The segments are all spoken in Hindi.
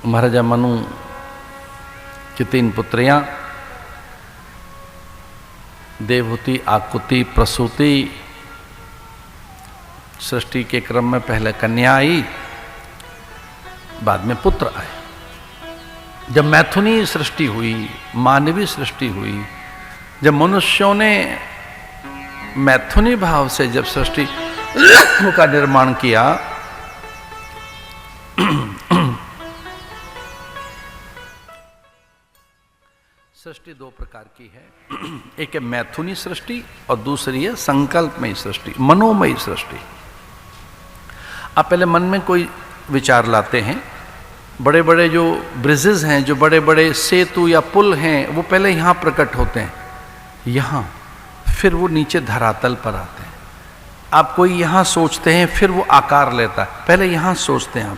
महाराजा मनु की 3 पुत्रियां, देवहूति, आकुति, प्रसूति। सृष्टि के क्रम में पहले कन्या आई, बाद में पुत्र आए। जब मैथुनी सृष्टि हुई, मानवीय सृष्टि हुई, जब मनुष्यों ने मैथुनी भाव से जब सृष्टि का निर्माण किया, सृष्टि 2 प्रकार की है। एक है मैथुनी सृष्टि और दूसरी है संकल्पमयी सृष्टि, मनोमयी सृष्टि। आप पहले मन में कोई विचार लाते हैं। बड़े बड़े जो ब्रिजेस हैं, जो बड़े बड़े सेतु या पुल हैं, वो पहले यहाँ प्रकट होते हैं, यहाँ, फिर वो नीचे धरातल पर आते हैं। आप कोई यहाँ सोचते हैं, फिर वो आकार लेता है। पहले यहाँ सोचते हैं आप,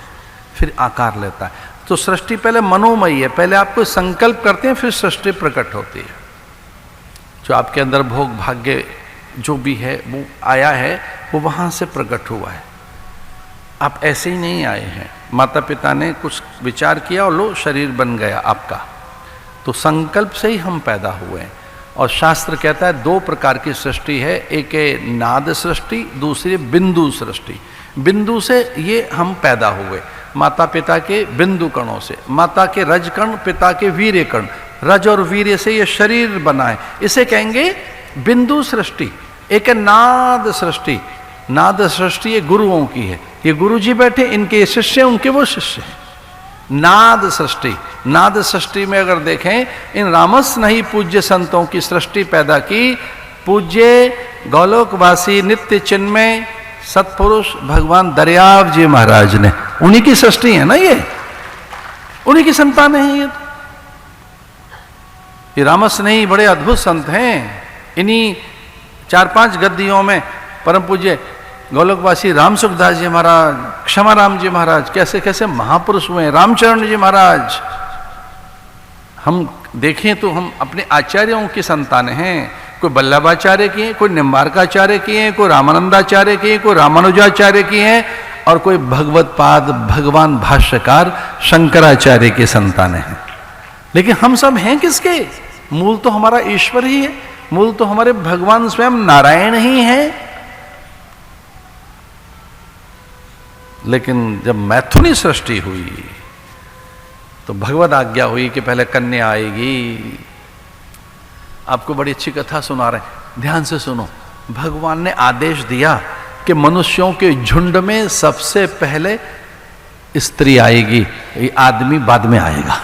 फिर आकार लेता है। तो सृष्टि पहले मनोमयी है। पहले आप कोई संकल्प करते हैं, फिर सृष्टि प्रकट होती है। जो आपके अंदर भोग भाग्य जो भी है वो आया है, वो वहाँ से प्रकट हुआ है। आप ऐसे ही नहीं आए हैं। माता पिता ने कुछ विचार किया और लो शरीर बन गया आपका। तो संकल्प से ही हम पैदा हुए हैं। और शास्त्र कहता है 2 प्रकार की सृष्टि है। एक है नाद सृष्टि, दूसरी बिंदु सृष्टि। बिंदु से ये हम पैदा हुए, माता पिता के बिंदु कणों से। माता के रज कण, पिता के वीर्य कण। रज और वीर्य से ये शरीर बना है, इसे कहेंगे बिंदु सृष्टि। एक है नाद सृष्टि। नाद सृष्टि ये गुरुओं की है। ये गुरु जी बैठे, इनके शिष्य, उनके वो शिष्य हैं। नाद सृष्टि। नाद सृष्टि में अगर देखें, इन रामस नहीं पूज्य संतों की सृष्टि पैदा की पूज्य गोलोकवासी नित्य चिन्मय सत्पुरुष भगवान दरियाव जी महाराज ने। उन्हीं की सृष्टि है ना, ये उन्हीं की संतान है। ये रामस नहीं बड़े अद्भुत संत हैं। इन्हीं 4-5 गद्दियों में परम पूज्य गोलोकवासी राम सुखदास जी महाराज, क्षमाराम जी महाराज, कैसे कैसे महापुरुष हुए। रामचरण जी महाराज, हम देखें तो हम अपने आचार्यों की संतान हैं। कोई बल्लभाचार्य की हैं, कोई निम्बार्काचार्य की हैं, कोई रामानंदाचार्य की हैं, कोई रामानुजाचार्य की हैं, और कोई भगवत पाद भगवान भाष्यकार शंकराचार्य के संतान हैं। लेकिन हम सब हैं किसके? मूल तो हमारा ईश्वर ही है। मूल तो हमारे भगवान स्वयं नारायण ही है। लेकिन जब मैथुनी सृष्टि हुई तो भगवद आज्ञा हुई कि पहले कन्या आएगी। आपको बड़ी अच्छी कथा सुना रहे हैं, ध्यान से सुनो। भगवान ने आदेश दिया कि मनुष्यों के झुंड में सबसे पहले स्त्री आएगी, ये आदमी बाद में आएगा।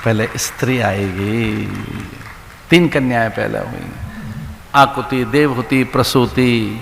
पहले स्त्री आएगी। 3 कन्याएं पहले हुई, आकुति, देवहूति, प्रसूति।